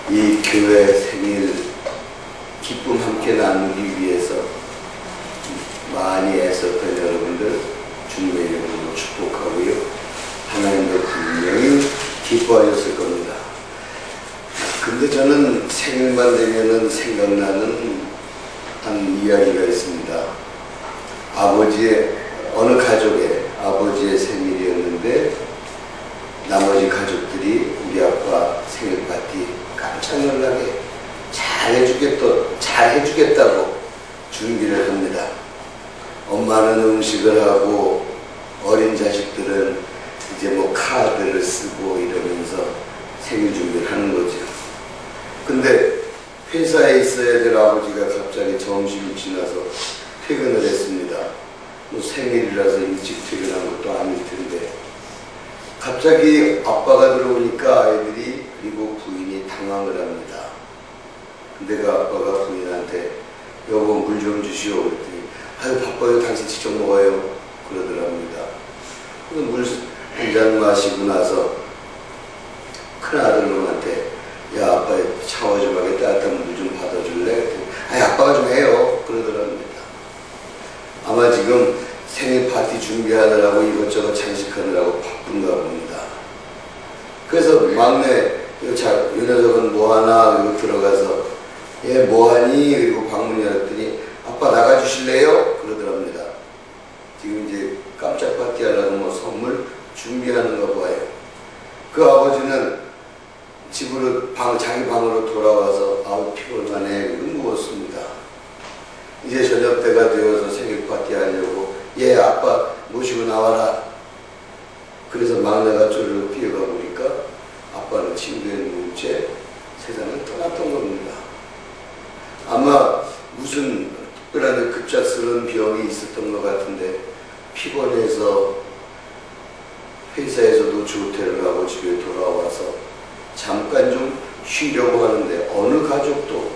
이 교회 생일 기쁨 함께 나누기 위해서 많이 애썼던 여러분들 주님의 이름으로 축복하고요. 하나님도 분명히 기뻐하셨을 겁니다. 근데 저는 생일만 되면은 생각나는 한 이야기가 있습니다. 어느 가족의 아버지의 생일이었는데 나머지 가족들이 우리 아빠 생일 파티 깜짝 놀라게 잘 해주겠다고 준비를 합니다. 엄마는 음식을 하고 어린 자식들은 이제 뭐 카드를 쓰고 이러면서 생일 준비를 하는 거죠. 근데 회사에 있어야 될 아버지가 갑자기 점심이 지나서 퇴근을 했습니다. 뭐 생일이라서 일찍 퇴근한 것도 아닐 텐데 갑자기 아빠가 들어오니까 아이들이 그리고 부인이 당황을 합니다. 근데 그 아빠가 부인한테 여보 물 좀 주시오 그랬더니 아유 바빠요 당신 직접 먹어요 그러더랍니다. 그래서 물 한 잔 마시고 나서 큰아들 놈한테 야 아빠 샤워 좀 하게 따뜻한 물 좀 받아줄래? 그랬더니 아니 아빠가 좀 해요 그러더랍니다. 아마 지금 생일 파티 준비하느라고 이것저것 장식하느라고 바쁜가 봅니다. 그래서 막내 요 녀석은 뭐하나 그리고 들어가서 얘 뭐하니? 그리고 방문 열었더니 아빠 나가주실래요? 그러더랍니다. 지금 이제 깜짝 파티 하려고 뭐 선물 준비하는가 봐요. 그 아버지는 집으로 자기 방으로 돌아와서 아우 피곤하네 누웠습니다. 이제 저녁 때가 되어서 생일 파티 하려고 얘 아빠 모시고 나와라. 그래서 막내가 쪼르르 뛰어가 보니까 아빠는 침대에 누운 채 세상을 떠났던 겁니다. 아마 무슨 특별한 급작스러운 병이 있었던 것 같은데 피곤해서 회사에서도 조퇴를 하고 집에 돌아와서 잠깐 좀 쉬려고 하는데 어느 가족도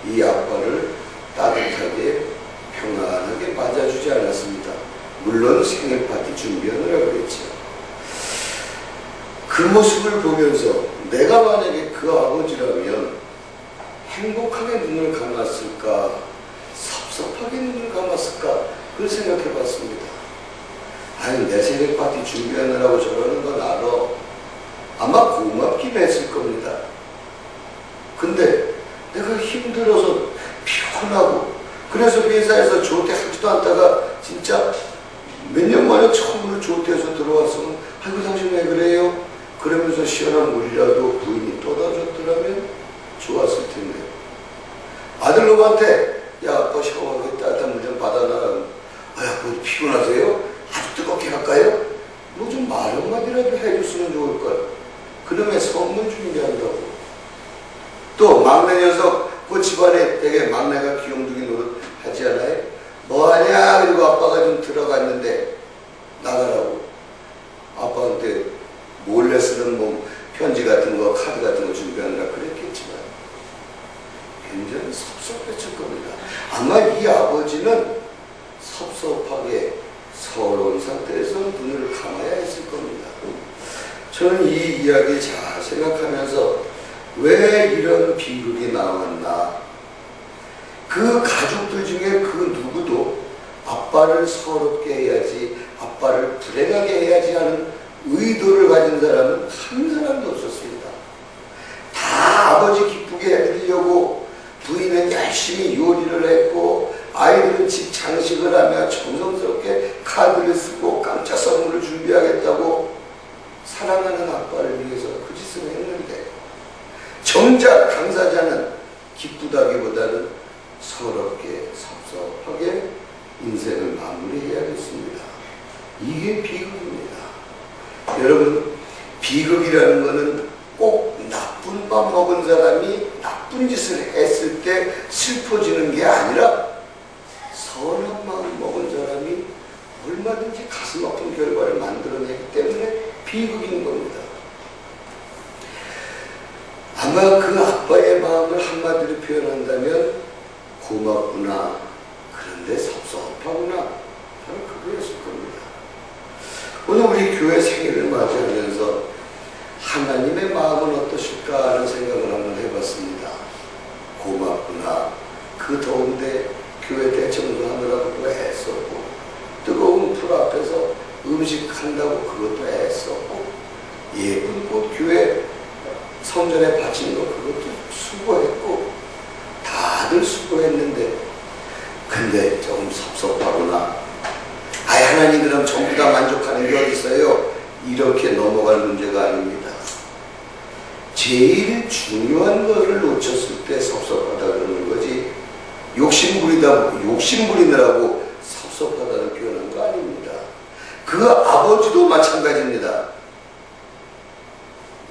이 아빠를 따뜻하게 평안하게 맞아주지 않았습니다. 물론 생일 파티 준비하느라 그랬죠. 그 모습을 보면서 내가 만약에 그 아버지라면 행복하게 눈을 감았을까 섭섭하게 눈을 감았을까 그걸 생각해 봤습니다. 아니 내 생일 파티 준비하느라고 저러는 건 알아. 아마 고맙긴 했을 겁니다. 근데 내가 힘들어서 피곤하고 그래서 회사에서 조퇴하지도 않다가 진짜 몇 년 만에 처음으로 조퇴해서 들어왔으면 아이고 당신 왜 그래요? 그러면서 시원한 물이라도 부인이 떠다줬더라면 좋았을 텐데 아들놈한테 야 아빠 샤워하고 따뜻한 물 좀 받아놔. 아야 뭐 피곤하세요? 아주 뜨겁게 갈까요? 뭐 좀 말 한마디라도 해줬으면 좋을걸. 그놈의 선물 준비한다고. 또 막내 녀석 그 집안에 되게 막내가 귀염둥이 노릇 하지 않아요? 뭐하냐? 그리고 아빠가 좀 들어갔는데 나가라고. 아빠한테 몰래 쓰는 뭐 편지 같은 거 카드 같은 거 준비하느라 그랬겠지만 굉장히 섭섭했을 겁니다. 아마 이 아버지는 섭섭하게 서러운 상태에서 눈을 감아야 했을 겁니다. 저는 이 이야기 잘 생각하면서 왜 이런 비극이 나왔나. 그 가족들 중에 그 누구도 아빠를 서럽게 해야지 아빠를 불행하게 해야지 하는 의도를 가진 사람은 한 사람도 없었습니다. 다 아버지 기쁘게 해드리려고 부인은 열심히 요리를 했고 아이들은 집 장식을 하며 정성스럽게 카드를 쓰고 깜짝 선물을 준비하겠다고 사랑하는 아빠를 위해서 그 짓을 했는데 정작 당사자는 기쁘다기보다는 서럽게 섭섭하게 인생을 마무리해야겠습니다. 이게 비극입니다. 여러분 비극이라는 것은 꼭 나쁜 밥 먹은 사람이 나쁜 짓을 했을 때 슬퍼지는 게 아니라 선한 마음 먹은 사람이 얼마든지 가슴 아픈 결과를 만들어내기 때문에 비극인 겁니다. 아마 그 아빠의 마음을 한마디로 표현한다면 고맙구나 그런데 섭섭하구나 바로 그거였을 겁니다. 오늘 우리 교회 생일을 맞이하면서 하나님의 마음은 어떠실까 하는 생각을 한번 해봤습니다. 성전에 바친 거 그것도 수고했고 다들 수고했는데 근데 좀 섭섭하구나. 아이 하나님 그럼 전부 다 만족하는 게 어디 있어요? 이렇게 넘어갈 문제가 아닙니다. 제일 중요한 것을 놓쳤을 때 섭섭하다 그러는 거지 욕심부리느라고 섭섭하다는 표현한 거 아닙니다. 그 아버지도 마찬가지입니다.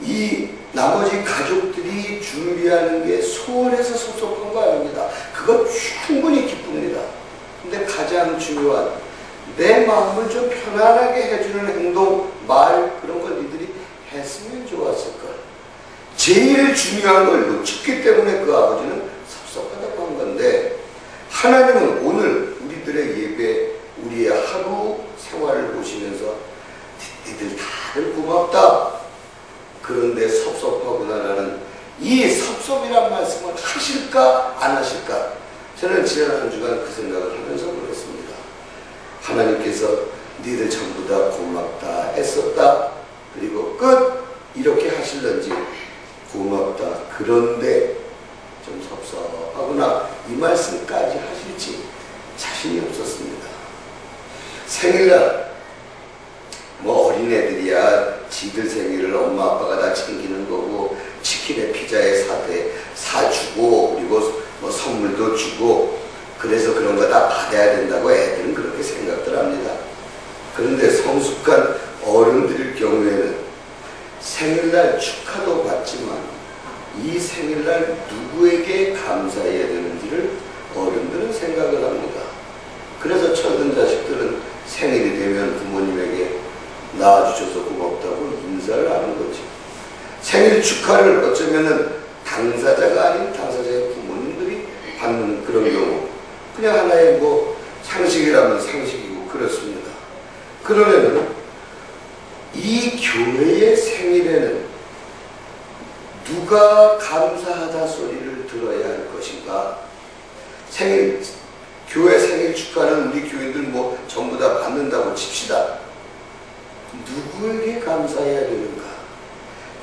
이 나머지 가족들이 준비하는 게 소원해서 섭섭한 거 아닙니다. 그거 충분히 기쁩니다. 근데 가장 중요한 내 마음을 좀 편안하게 해주는 행동, 말 그런 걸 니들이 했으면 좋았을걸. 제일 중요한 걸 놓쳤기 때문에 그 아버지는 섭섭하다고 한 건데 하나님은 오늘 우리들의 예배, 우리의 하루 생활을 보시면서 니들 다들 고맙다. 그런데 섭섭하구나라는 이 섭섭이란 말씀을 하실까 안 하실까? 저는 지난 한 주간 그 생각을 하면서 그랬습니다. 하나님께서 니들 전부 다 고맙다 했었다. 그리고 끝 이렇게 하실런지 고맙다. 그런데 좀 섭섭하구나 이 말씀까지 하실지 자신이 없었습니다. 생일날 뭐 어린애들이야 지들 생일을 엄마 아빠가 다 챙기는 거고 치킨에 피자에 사주고 그리고 뭐 선물도 주고 그래서 그런 거 다 받아야 된다고 애들은 그렇게 생각들 합니다. 그런데 성숙한 어른들일 경우에는 생일날 축하도 받지만 이 생일날 누구에게 감사해야 되는지를 어른들은 생각을 합니다. 그래서 철든 자식들은 생일이 되면 부모님에게 낳아주셔서 고맙다고 인사를 하는 거지. 생일 축하를 어쩌면은 당사자가 아닌 당사자의 부모님들이 받는 그런 경우 그냥 하나의 뭐 상식이라면 상식이고 그렇습니다. 그러면은 이 교회의 생일에는 누가 감사하다 소리를 들어야 할 것인가? 교회 생일 축하는 우리 교인들 뭐 전부 다 받는다고 칩시다. 누구에게 감사해야 되는가?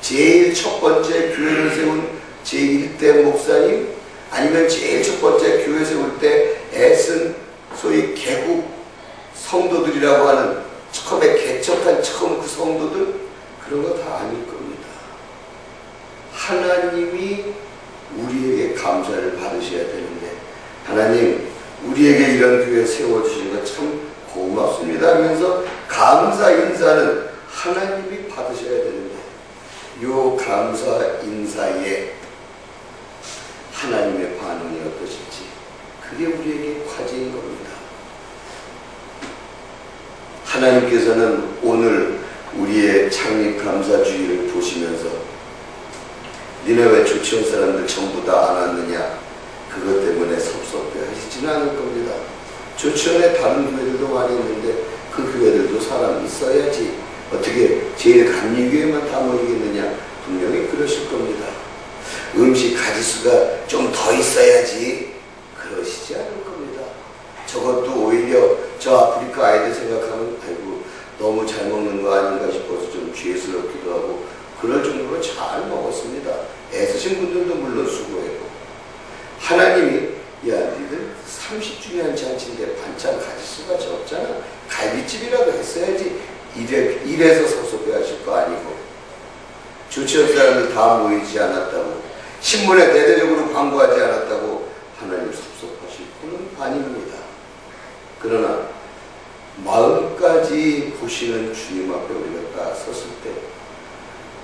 제일 첫 번째 교회를 세운 제1대 목사님 아니면 제일 첫 번째 교회 세울 때 애쓴 소위 개국 성도들이라고 하는 처음에 개척한 처음 그 성도들 그런 거 다 아닐 겁니다. 하나님이 우리에게 감사를 받으셔야 되는데 하나님 우리에게 이런 교회 세워주신 거 참 고맙습니다 하면서 감사 인사는 하나님이 받으셔야 되는데 요 감사 인사에 하나님의 반응이 어떠실지 그게 우리에게 과제인 겁니다. 하나님께서는 오늘 우리의 창립 감사주의를 보시면서 니네 왜 조치원 사람들 전부 다 안 왔느냐 그것 때문에 섭섭해 하시지는 않을 겁니다. 조치원에 다른 교회들도 많이 있는데 그 교회들도 사람이 있어야지 어떻게 제일 감리교회만 다 모이겠느냐 분명히 그러실 겁니다. 음식 가짓수가 좀 더 있어야지 그러시지 않을 겁니다. 저것도 오히려 저 아프리카 아이들 생각하면 아이고 너무 잘 먹는 거 아닌가 싶어서 좀 죄스럽기도 하고 그럴 정도로 잘 먹었습니다. 애쓰신 분들도 물론 수고했고 하나님이 야 니들 30주년 잔치인데 반찬 가짓수가 적잖아. 갈비집이라도 했어야지 이래서 섭섭해 하실 거 아니고 조치원 사람들 다 모이지 않았다고 신문에 대대적으로 광고하지 않았다고 하나님 섭섭하실 분은 아닙니다. 그러나 마음까지 보시는 주님 앞에 우리가 딱 섰을 때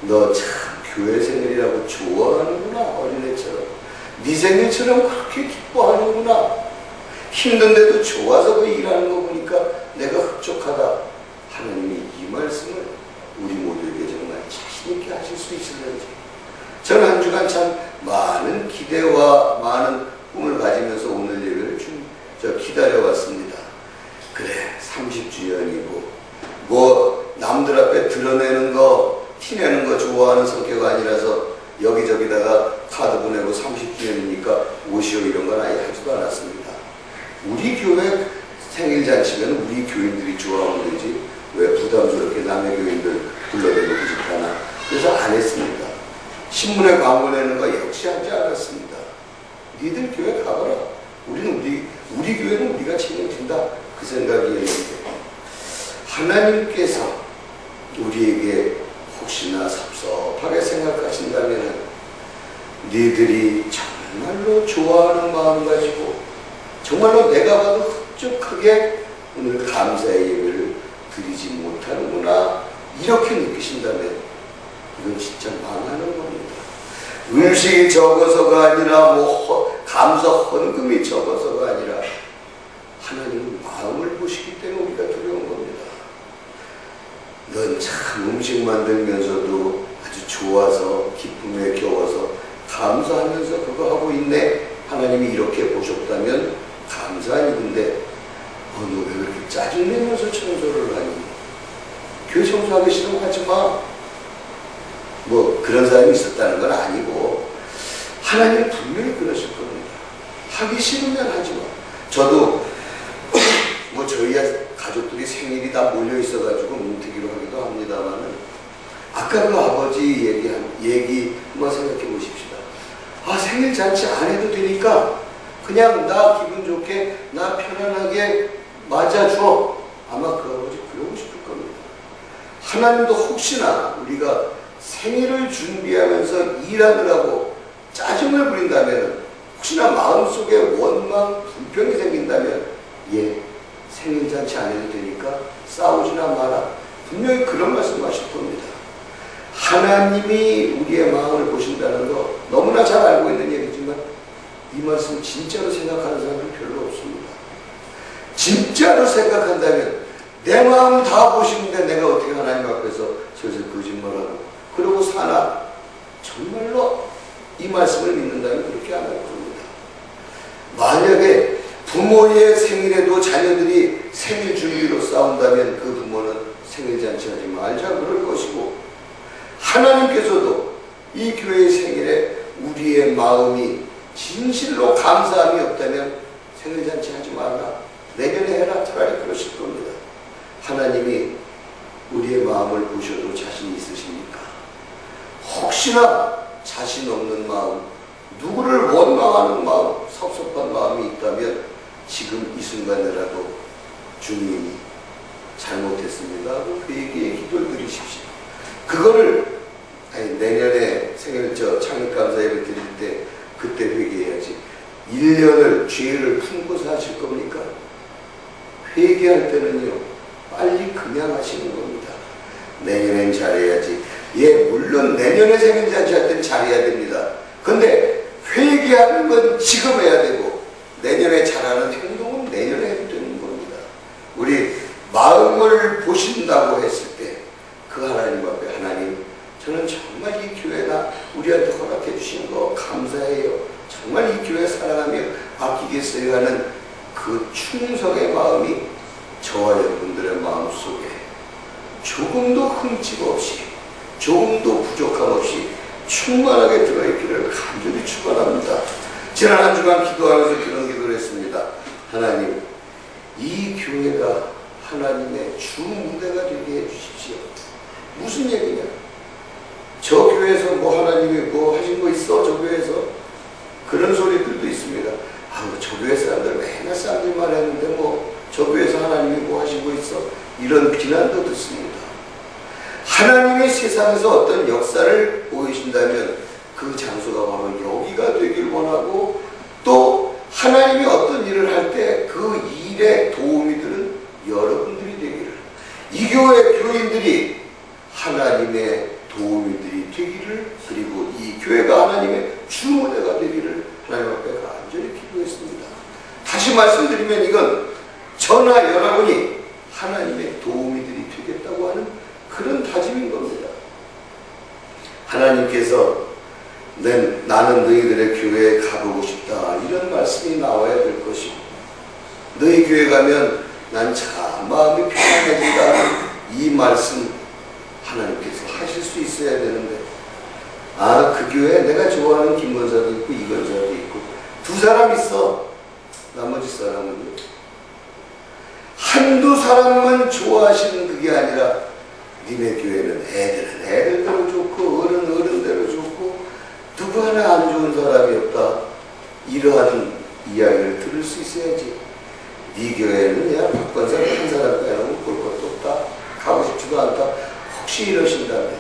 너 참 교회 생일이라고 좋아하는구나. 어린애처럼 네 생일처럼 그렇게 기뻐하는구나. 힘든데도 좋아서 그 일하는 거 보니까 내가 흡족하다. 하나님이 이 말씀을 우리 모두에게 정말 자신있게 하실 수 있을는지 저는 한 주간 참 많은 기대와 많은 꿈을 가지면서 오늘 예배를 기다려왔습니다. 그래 30주년이고 뭐 남들 앞에 드러내는 거 티내는 거 좋아하는 성격 아니라서 여기저기다가 카드 보내고 30주년이니까 오시오 이런 건 아예 하지도 않았습니다. 우리 교회 생일잔치면 우리 교인들이 좋아하면 되지 왜 부담스럽게 남의 교인들 불러대고 싶다나 그래서 안 했습니다. 신문에 광고 내는 거 역시 하지 않았습니다. 니들 교회 가봐라. 우리 교회는 우리가 책임진다. 그 생각이었는데 하나님께서 우리에게 혹시나 섭섭하게 생각하신다면 니들이 정말로 좋아하는 마음 가지고 정말로 내가 봐도 흡족하게 오늘 감사의 예배를 드리지 못하는구나 이렇게 느끼신다면 이건 진짜 망하는 겁니다. 음식이 적어서가 아니라 감사 헌금이 적어서가 아니라 하나님은 마음을 보시기 때문에 우리가 두려운 겁니다. 넌 참 음식 만들면서도 아주 좋아서 기쁨에 겨워서 감사하면서 그거 하고 있네. 하나님이 이렇게 보셨다면 감사하니. 근데 너 왜 그렇게 짜증내면서 청소를 하니? 교회 청소하기 싫으면 하지 마. 그런 사람이 있었다는 건 아니고 하나님은 분명히 그러실 겁니다. 하기 싫으면 하지 마. 저도 저희 가족들이 생일이 다 몰려 있어가지고 뭉티기로 하기도 합니다만은 아까 그 아버지 얘기 한번 생각해 보십시다. 생일 잔치 안 해도 되니까 그냥 나 기분 좋게 나 편안하게 맞아줘. 아마 그 아버지 그러고 싶을 겁니다. 하나님도 혹시나 우리가 생일을 준비하면서 일하느라고 짜증을 부린다면 혹시나 마음속에 원망, 불평이 생긴다면 생일 잔치 안 해도 되니까 싸우지나 마라. 분명히 그런 말씀하실 겁니다. 하나님이 우리의 마음을 보신다는 거 너무나 잘 알고 있는 얘기지만 이 말씀 진짜로 생각하는 사람은 별로 없습니다. 진짜로 생각한다면 내 마음 다 보시는데 내가 어떻게 하나님 앞에서 슬슬 거짓말하고 그러고 사나? 정말로 이 말씀을 믿는다면 그렇게 안 할 겁니다. 만약에 부모의 생일에도 자녀들이 생일 준비로 싸운다면 그 부모는 생일잔치 하지 말자 그럴 것이고 하나님께서도 이 교회의 생일에 우리의 마음이 진실로 감사함이 없다면 생일잔치 하지 말라. 내년에 해라. 차라리 그러실 겁니다. 하나님이 우리의 마음을 보셔도 자신 있으십니까? 혹시나 자신 없는 마음, 누구를 원망하는 마음, 섭섭한 마음이 있다면 지금 이 순간이라도 주님이 잘못했습니다 하고 그에게 기도를 드리십시오. 그거를 내년에 생일 창립감사 예배 드릴 때 그때 회개해야지. 1년을 죄를 품고서 하실 겁니까? 회개할 때는요 빨리 그냥 하시는 겁니다. 내년엔 잘해야지. 물론 내년에 생일잔치 할 때는 잘해야 됩니다. 근데 회개하는 건 지금 해야 되고 내년에 잘하는 행동은 내년에 해도 되는 겁니다. 우리 마음을 보신다고 했을 때 그 하나님 앞에 하나님 저는 정말 이 교회가 우리한테 허락해 주신 거 감사해요. 정말 이 교회 사랑하며 아끼겠어요 하는 그 충성의 마음이 저와 여러분들의 마음속에 조금도 흠집 없이 조금도 부족함 없이 충만하게 들어있기를 간절히 축원합니다. 지난 한 주간 기도하면서 그런 기도를 했습니다. 하나님, 이 교회가 하나님의 주 무대가 되게 해주십시오. 무슨 얘기냐? 저 교회에서 하나님이 하신 거 있어? 저 교회에서? 그런 소리들도 있습니다. 저 교회 사람들 맨날 쌍질만 했는데 저 교회에서 하나님이 하신 거 있어? 이런 비난도 듣습니다. 하나님이 세상에서 어떤 역사를 보이신다면 그 장소가 바로 여기가 되길 원하고 또 하나님이 어떤 일을 할 때 그 일에 도움이 되는 여러분들이 되기를 이 교회 교인들이 하나님의 도움이들이 되기를 그리고 이 교회가 하나님의 주무대가 되기를 하나님 앞에 간절히 기도했습니다. 다시 말씀드리면 이건 저나 여러분이 하나님의 도움이들이 되겠다고 하는 그런 다짐인 겁니다. 하나님께서 나는 너희들의 교회에 가보고 싶다 이런 말씀이 나와야 될 것이고 너희 교회 가면 난 참 마음이 편안해진다 이 말씀 하나님께서 하실 수 있어야 되는데 그 교회에 내가 좋아하는 김건사도 있고 이건사도 있고 두 사람 있어. 나머지 사람은 한두 사람만 좋아하시는 그게 아니라 니네 교회는 애들은 애들대로 좋고 어른대로 좋고 누구 하나 안 좋은 사람이 없다. 이러한 이야기를 들을 수 있어야지. 네 교회는 그냥 박건사 한 사람 빼놓고 볼 것도 없다. 가고 싶지도 않다. 혹시 이러신다면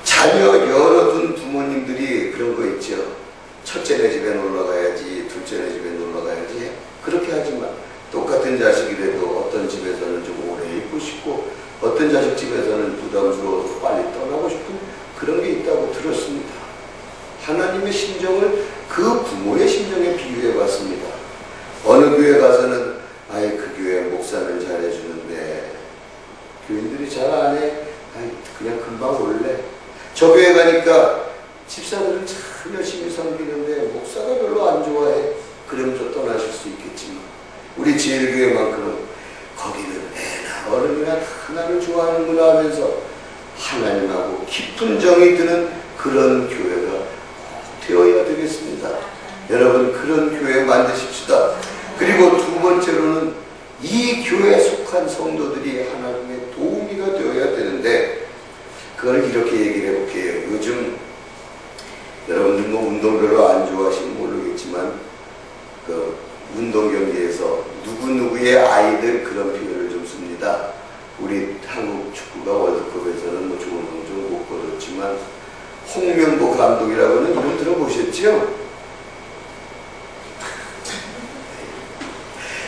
자녀 여러 둔 부모님들이 그런 거 있죠. 첫째네 집에 놀러 가야지, 둘째네 집에 놀러 가야지. 그렇게 하지만 똑같은 자식이라도 어떤 집에서는 좀 오래 있고 싶고 어떤 자식 집에서는 부담스러워서 빨리 떠나고 싶은 그런 게 있다고 들었습니다. 하나님의 심정을 그 부모의 심정에 비유해 봤습니다. 어느 교회 가서는 아이 그 교회 목사는 잘해주는데 교인들이 잘 안 해. 아이 그냥 금방 올래. 저 교회 가니까 집사들은 참 열심히 섬기는데 목사가 별로 안 좋아해. 그러면 좀 떠나실 수 있겠지만 우리 제일교회만큼은 거기는 애나 어른이나 하나를 좋아하는구나 하면서 하나님하고 깊은 정이 드는 그런 교회가 되어야 되겠습니다. 여러분 그런 교회 만드십시다. 그리고 두 번째로는 이 교회에 속한 성도들이 하나님의 도우미가 되어야 되는데 그걸 이렇게 얘기를 해볼게요. 요즘 여러분들 뭐 운동 별로 안 좋아하시면 모르겠지만 그 운동 경기에서 누구누구의 아이들 그런 표현을 좀 씁니다. 우리 한국 축구가 월드컵에서는 뭐 좋은 성적 못 거뒀지만 홍명보 감독이라고는 이름 들어보셨죠?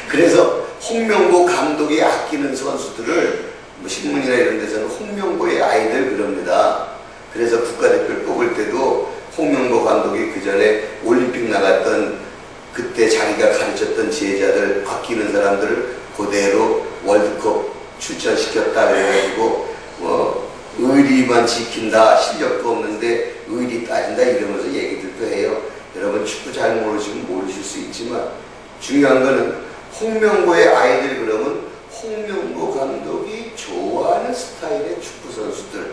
그래서 홍명보 감독이 아끼는 선수들을 뭐 신문이나 이런 데서는 홍명보의 아이들 그럽니다. 그래서 국가대표를 뽑을 때도 홍명보 감독이 그 전에 올림픽 나갔던 그때 자기가 가르쳤던 제자들 아끼는 사람들을 그대로 월드컵 출전시켰다 그래가지고 뭐 의리만 지킨다 실력도 없는데 의리 따진다 이러면서 얘기들도 해요. 여러분 축구 잘 모르시면 모르실 수 있지만 중요한 거는 홍명보의 아이들 그러면 홍명보 감독이 좋아하는 스타일의 축구 선수들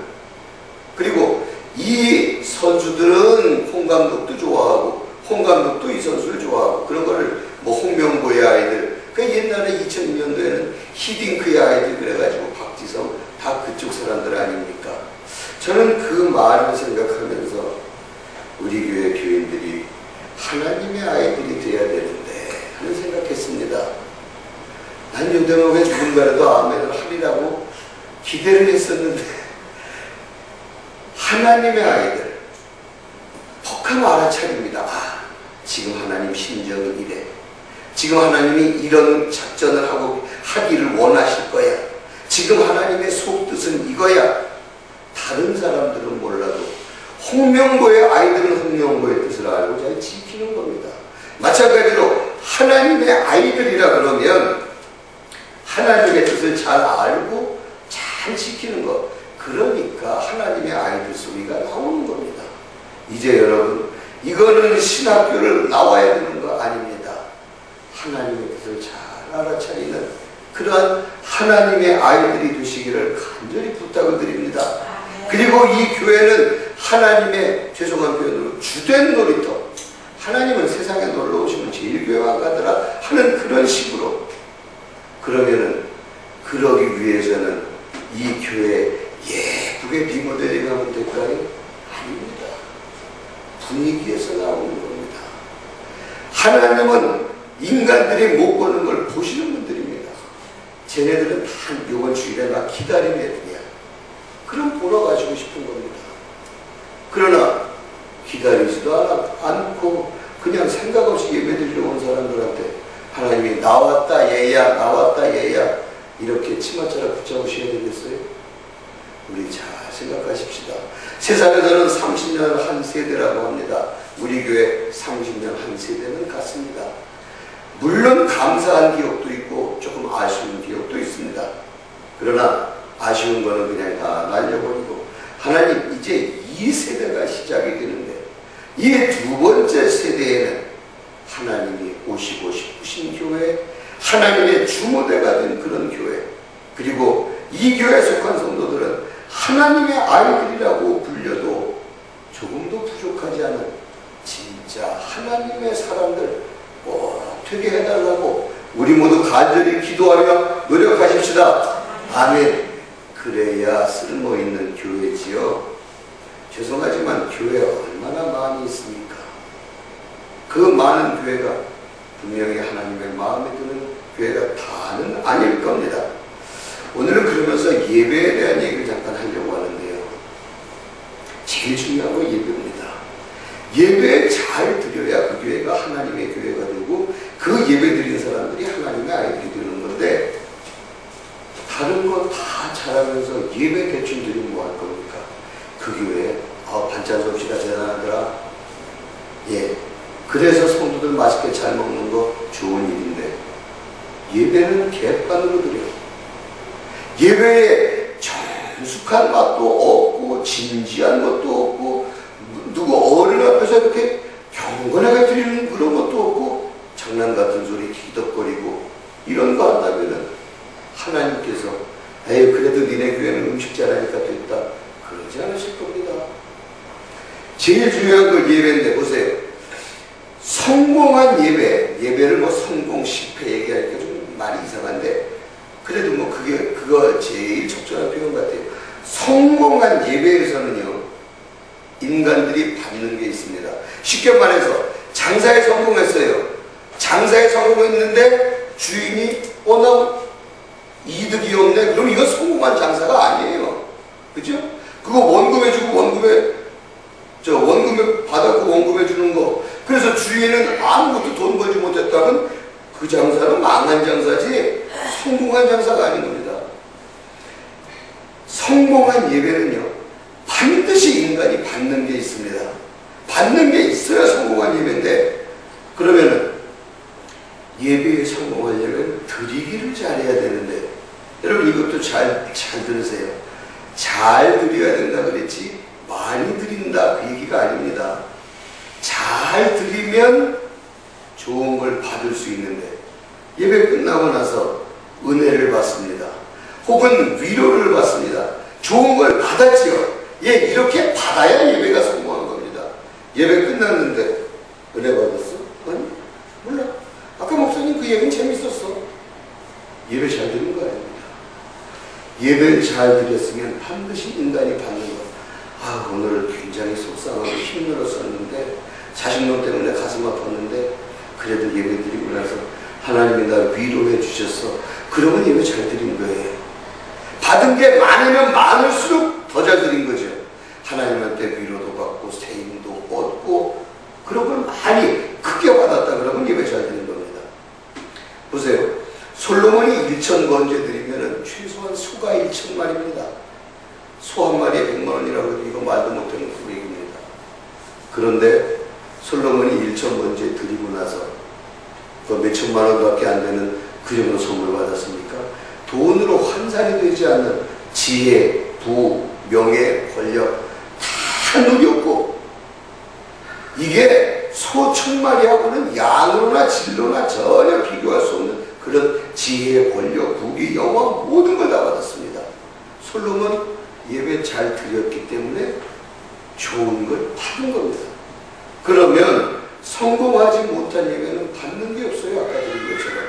그리고 이 선수들은 홍 감독도 좋아하고 홍 감독도 이 선수를 좋아하고 그런 거를 뭐 홍명보의 아이들 그 옛날에 2000년도에는 히딩크의 아이들 그래가지고 박지성 다 그쪽 사람들 아닙니까? 저는 그 말을 생각하면서 우리 교회 교인들이 하나님의 아이들이 되어야 되는데 하는 생각했습니다. 난 요 대목에 누군가라도 아멘을 하리라고 기대를 했었는데 하나님의 아이들 퍽하면 알아차립니다. 아, 지금 하나님 심정이 이래. 지금 하나님이 이런 작전을 하기를 원하실 거야. 지금 하나님의 속뜻은 이거야. 다른 사람들은 몰라도 홍명보의 아이들은 홍명보의 뜻을 알고 잘 지키는 겁니다. 마찬가지로 하나님의 아이들이라 그러면 하나님의 뜻을 잘 알고 잘 지키는 것. 그러니까 하나님의 아이들 소리가 나오는 겁니다. 이제 여러분 이거는 신학교를 나와야 되는 거 아닙니다. 하나님의 뜻을 잘 알아차리는 그러한 하나님의 아이들이 되시기를 간절히 부탁을 드립니다. 그리고 이 교회는 하나님의 죄송한 표현으로 주된 놀이터 하나님은 세상에 놀러 오시면 제일 교회 안 가더라 하는 그런 식으로 그러면은 그러기 위해서는 이 교회 예쁘게 리모델링 하면 될까요? 아닙니다. 분위기에서 나오는 겁니다. 하나님은 인간들이 못 보는 걸 보시는 분들입니다. 쟤네들은 다 이번 주일에 막 기다리는 애들이야. 그럼 보러 가시고 싶은 겁니다. 그러나 기다리지도 않고 그냥 생각 없이 예배드리러 온 사람들한테 하나님이 나왔다 얘야 나왔다 얘야 이렇게 치마자락 붙잡으셔야 되겠어요? 우리 잘 생각하십시다. 세상에서는 30년 한 세대라고 합니다. 우리 교회 30년 한 세대는 같습니다. 물론 감사한 기억도 있고 조금 아쉬운 기억도 있습니다. 그러나 아쉬운 거는 그냥 다 날려버리고 하나님 이제 이 세대가 시작이 되는데 이 두 번째 세대에는 하나님이 오시고 싶으신 교회 하나님의 주무대가 된 그런 교회 그리고 이 교회에 속한 성도들은 하나님의 아이들이라고 불려도 조금도 부족하지 않은 진짜 하나님의 사람들 꼭 되게 해달라고 우리 모두 간절히 기도하며 노력하십시다. 아멘. 그래야 쓸모있는 교회지요. 죄송하지만 교회 얼마나 많은 교회가 분명히 하나님의 마음에 드는 교회가 다는 아닐 겁니다. 오늘은 그러면서 예배에 대한 얘기를 잠깐 하려고 하는데요. 제일 중요한 건 예배입니다. 예배 잘 드려야 그 교회가 하나님의 교회가 되고 그 예배 드리는 사람들이 하나님의 아이들이 되는 건데, 다른 거 다 잘하면서 예배 대충 드리면 뭐 할 겁니까? 그 교회에 반찬 솜씨가 대단하더라. 예, 그래서 성도들 맛있게 잘 먹는 거 좋은 일인데, 예배는 개판으로 드려요. 예배에 정숙한 맛도 없고 진지한 것도 없고 누구 어른 앞에서 이렇게 경건하게 드리는 그런 것도 없고 장난 같은 소리 기덕거리고 이런 거 한다면은 하나님께서 에이 그래도 니네 교회는 음식 잘하니까 됐다 그러지 않으실 겁니다. 제일 중요한 건 예배인데 보세요. 성공한 예배를 뭐 성공 실패 얘기하니까 좀 말이 이상한데 그래도 뭐 그거 제일 적절한 표현 같아요. 성공한 예배에서는요, 인간들이 받는 게 있습니다. 쉽게 말해서 장사에 성공했어요. 장사에 성공했는데 주인이 나 이득이 없네. 그럼 이거 성공한 장사가 아니에요. 그죠? 그거 원금에 주고 원금에 받았고 원금에 주는 거. 그래서 주인은 아무것도 돈 벌지 못했다면 그 장사는 망한 장사지 성공한 장사가 아닌 겁니다. 성공한 예배는요, 반드시 인간이 받는 게 있습니다. 받는 게 있어야 성공한 예배인데, 그러면은 예배에 성공하려면 드리기를 잘해야 되는데, 여러분 이것도 잘 들으세요. 잘 드려야 된다 그랬지 많이 드린다 그 얘기가 아닙니다. 잘 드리면 좋은 걸 받을 수 있는데, 예배 끝나고 나서 은혜를 받습니다. 혹은 위로를 받습니다. 좋은 걸 받았지요. 예, 이렇게 받아야 예배가 성공한 겁니다. 예배 끝났는데 은혜 받았어? 아니, 몰라. 아까 목사님 그 얘기는 재밌었어. 예배 잘 드린 거 아닙니다. 예배를 잘 드렸으면 반드시 인간이 받는 것. 오늘 굉장히 속상하고 힘들었었는데 자식놈 때문에 가슴 아팠는데 그래도 예배 드리고 나서 하나님이 날 위로해 주셨어. 그러면 예배 잘 드린 거예요. 받은 게 많으면 많을수록 더 잘 드린 거죠. 하나님한테 위로도 받고 새 힘도 얻고 그런 걸 많이 크게 받았다 그러면 예배 잘 드린 겁니다. 보세요. 솔로몬이 1천 번제 드리면 최소한 소가 1천 마리입니다. 소 한 마리에 100만 원이라고 해도 이거 말도 못하는 금액입니다. 그런데 솔로몬이 1천 번제 드리고 나서 그 몇천만 원밖에 안 되는 그 정도 선물 받았습니까? 돈으로 환산이 되지 않는 지혜, 부, 명예, 권력 다 누렸고, 이게 소 1000마리하고는 양으로나 질로나 전혀 비교할 수 없는 그런 지혜, 권력, 부귀, 영광 모든 걸 다 받았습니다. 솔로몬 예배 잘 드렸기 때문에 좋은 걸 받은 겁니다. 그러면 성공하지 못한 예배는 받는 게 없어요. 아까 드린 것처럼.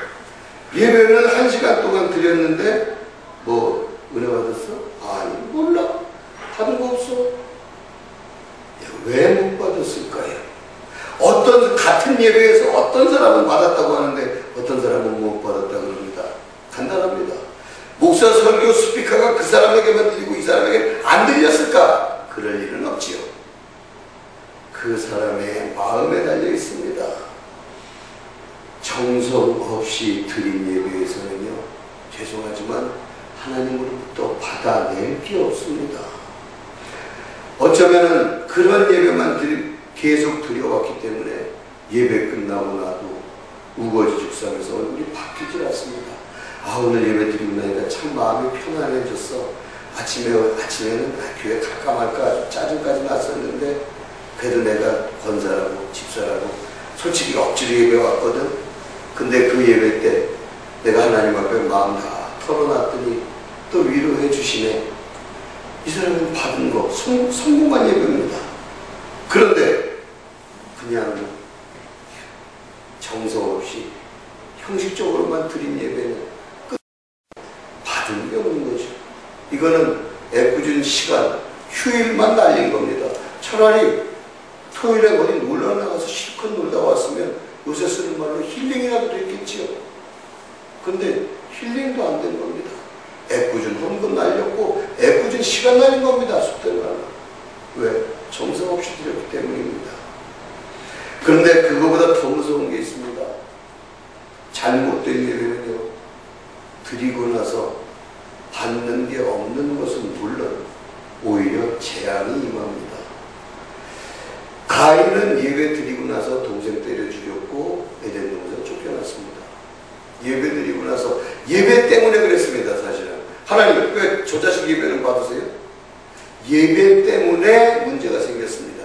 예배는 1시간 동안 드렸는데 뭐 은혜 받았어? 아니, 몰라. 받은 거 없어. 왜 못 받았을까요? 같은 예배에서 어떤 사람은 받았다고 하는데 어떤 사람은 못 받았다고 그럽니다. 간단합니다. 목사, 설교, 스피커가 그 사람에게만 드리고 이 사람에게 안 들렸을까? 그럴 일은 없지요. 그 사람의 마음에 달려 있습니다. 정성 없이 드린 예배에서는요, 죄송하지만 하나님으로부터 받아낼 게 없습니다. 어쩌면은 그런 예배만 계속 드려왔기 때문에 예배 끝나고 나도 우거지 죽상에서 얼굴이 바뀌질 않습니다. 오늘 예배 드리고 나니까 참 마음이 편안해졌어. 아침에는 교회 갈까 말까 짜증까지 났었는데 그래도 내가 권사라고 집사라고 솔직히 억지로 예배 왔거든. 근데 그 예배 때 내가 하나님 앞에 마음 다 털어놨더니 또 위로해 주시네. 이 사람은 받은 거 성공한 예배입니다. 그런데 그냥 정성 없이 형식적으로만 드린 예배는 받은 게 없는 거죠. 이거는 애꿎은 시간, 휴일만 날린 겁니다. 차라리 토요일에 어디 놀러 나가서 실컷 놀다 왔으면 요새 쓰는 말로 힐링이라도 됐겠지요. 근데 힐링도 안 된 겁니다. 애꿎은 헌금 날렸고 애꿎은 시간 날린 겁니다. 속된 말로. 왜? 정성 없이 드렸기 때문입니다. 그런데 그거보다 더 무서운 게 있습니다. 잘못된 예배는요, 드리고 나서 받는 게 없는 것은 물론 오히려 재앙이 임합니다. 가인은 예배 드리고 나서 동생 때려 죽였고 에덴 동생 쫓겨났습니다. 예배 드리고 나서 예배 때문에 그랬습니다. 사실은 하나님 왜 저 자식 예배는 받으세요? 예배 때문에 문제가 생겼습니다.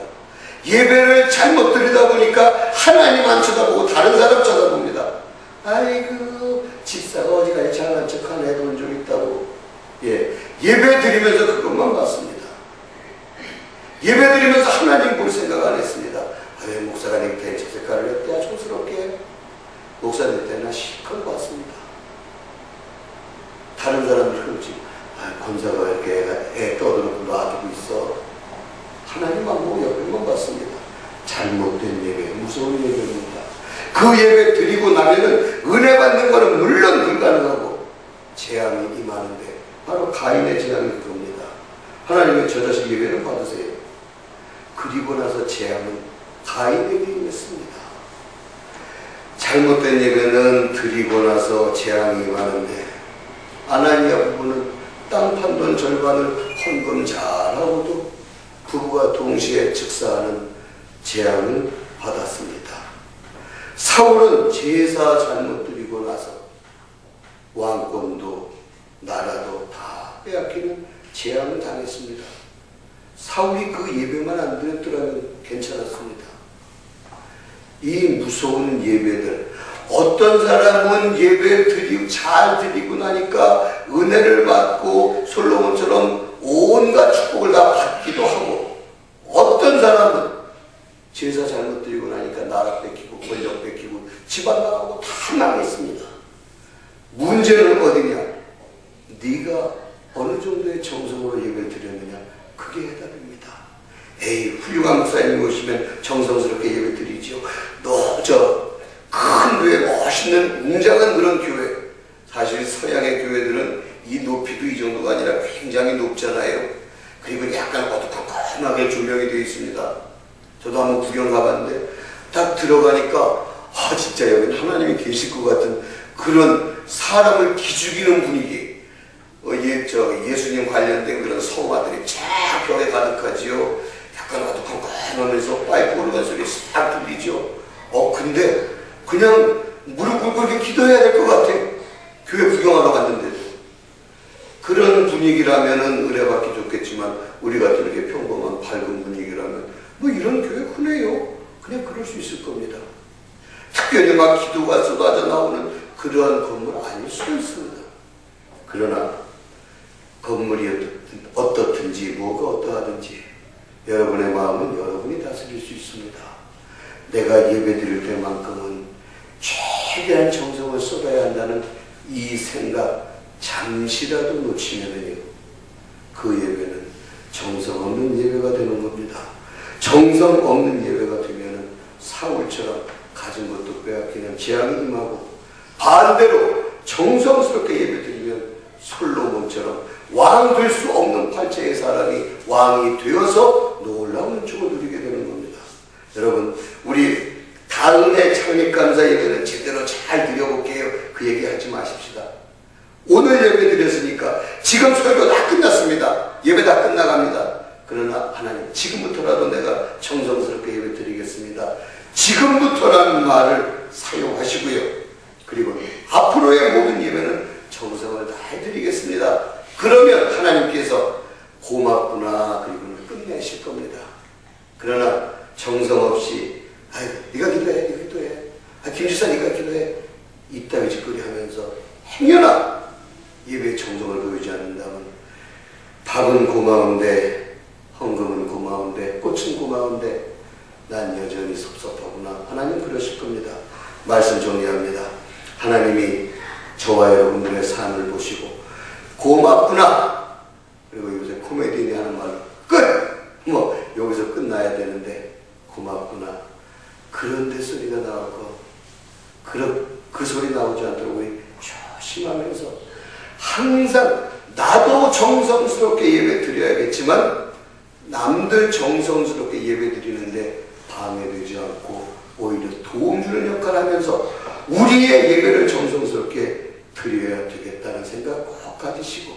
예배를 잘못 드리다 보니까 하나님 안 쳐다보고 다른 사람 쳐다봅니다. 아이고 집사가 어디까지 잘난 척한 애 돈 좀 있다고. 예배 드리면서 그것만 봤습니다. 예배 드리면서 하나님 볼 생각 안 했습니다. 왜 목사가 넥타이 색깔을 했대야 촌스럽게. 목사 넥타이나 실컷 봤습니다. 다른 사람들 그렇지. 권사가 이렇게 애 떠들고 놔두고 있어. 하나님만 보고 옆에만 봤습니다. 잘못된 예배, 무서운 예배입니다. 그 예배 드리고 나면은 은혜 받는 거는 물론 불가능하고 재앙이 임하는데 바로 가인의 재앙이 그겁니다. 하나님은 저 자식 예배는 받으세요. 그리고 나서 재앙은 가인에게 임했습니다. 잘못된 예배는 드리고 나서 재앙이 임하는데 아나니아 부부는 땅 판 돈 절반을 헌금 잘하고도 부부가 동시에 즉사하는 재앙을 받았습니다. 사울은 제사 잘못 드리고 나서 왕권도 나라도 다 빼앗기는 재앙을 당했습니다. 사울이 그 예배만 안 드렸더라면 괜찮았습니다. 이 무서운 예배들, 어떤 사람은 예배 잘 드리고 나니까 은혜를 받고 솔로몬처럼 온갖 축복을 다 받기도 하고, 어떤 사람은 제사 잘못 드리고 나니까 나라 뺏기고 권력 뺏기고 집안 나가고 다 망했습니다. 문제는 어디냐? 네가 어느 정도의 정성으로 예배를 드렸느냐? 그게 해답입니다. 에이, 훌륭한 목사님 오시면 정성스럽게 예배 드리죠. 큰 교회, 멋있는 웅장한 그런 교회. 사실 서양의 교회들은 이 높이도 이 정도가 아니라 굉장히 높잖아요. 그리고 약간 어두컴컴하게 조명이 되어 있습니다. 저도 한번 구경 가봤는데 딱 들어가니까 진짜 여기 하나님이 계실 것 같은 그런 사람을 기죽이는 분위기. 예수님 관련된 그런 성화들이 쫙 벽에 가득하지요. 약간 어두컴컴하면서 파이프 오르간 소리 싹 들리죠. 근데 그냥 무릎 꿇고 이렇게 기도해야 될 것 같아. 교회 구경하러 갔는데도. 그런 분위기라면은 은혜받기 좋겠지만 우리 같은 이렇게 평범한 밝은 분위기라면 뭐 이런 교회 흔해요. 그냥 그럴 수 있을 겁니다. 특별히 막 기도가 쏟아져 나오는 그러한 건물 아닐 수도 있습니다. 그러나 건물이 어떻든지 뭐가 어떠하든지 여러분의 마음은 여러분이 다스릴 수 있습니다. 내가 예배 드릴 때만큼은 최대한 정성을 쏟아야 한다는 이 생각 잠시라도 놓치면요, 그 예배는 정성 없는 예배가 되는 겁니다. 정성 없는 예배가 되면은 사울처럼 가진 것도 빼앗기는 재앙이 임하고, 반대로 정성스럽게 예배 드리면 솔로몬처럼 왕 될 수 없는 팔자의 사람이 왕이 되어서 놀라운 축을 누리게 되는 겁니다. 여러분, 우리 다음에 창립감사 예배는 제대로 잘 드려볼게요. 그 얘기 하지 마십시다. 오늘 예배 드렸으니까 지금 설교 다 끝났습니다. 예배 다 끝나갑니다. 그러나 하나님, 지금부터라도 내가 정성스럽게 예배 드리겠습니다. 지금부터라는 말을 사용하시고요. 그리고 앞으로의 모든 예배는 정성을 다해드리겠습니다. 그러면 하나님께서 고맙구나 그리고는 끝내실 겁니다. 그러나 정성 없이 네가 기도해, 네가 기도해, 김지사 네가 기도해, 이따위 짓거리 하면서 행여나 예배의 정성을 보이지 않는다면 밥은 고마운데, 헌금은 고마운데, 꽃은 고마운데 난 여전히 섭섭하구나. 하나님 그러실 겁니다. 말씀 정리합니다. 하나님이 저와 여러분들의 삶을 보시고 고맙구나. 그리고 요새 코미디언이 하는 말로 끝! 여기서 끝나야 되는데 고맙구나. 그런데 소리가 나오고 그 소리 나오지 않도록 우리 조심하면서 항상 나도 정성스럽게 예배 드려야겠지만 남들 정성스럽게 예배 드리는데 방해되지 않고 오히려 도움 주는 역할을 하면서 우리의 예배를 정성스럽게 드려야 되겠다는 생각 꼭 가지시고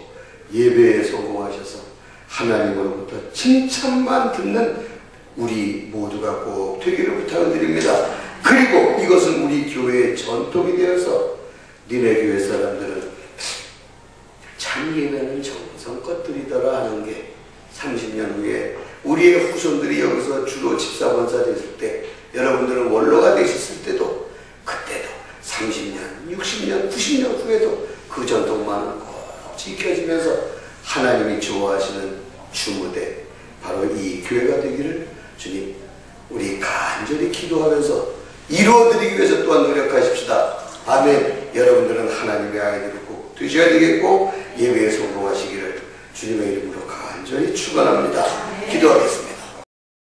예배에 성공하셔서 하나님으로부터 칭찬만 듣는 우리 모두가 꼭 되기를 부탁을 드립니다. 그리고 이것은 우리 교회의 전통이 되어서 니네 교회 사람들은 참 예배는 정성껏 드리더라 하는 게 30년 후에 우리의 후손들이 여기서 주로 집사본사 됐을 때 여러분들은 원로가 되셨을 때도 그때도 30년, 60년, 90년 후에도 그 전통만은 꼭 지켜지면서 하나님이 좋아하시는 주무대 바로 이 교회가 되기를 주님 우리 간절히 기도하면서 이루어드리기 위해서 또한 노력하십시다. 아멘. 여러분들은 하나님의 아이들이 꼭 되셔야 되겠고 예배에 성공하시기를 주님의 이름으로 간절히 축원합니다. 기도하겠습니다.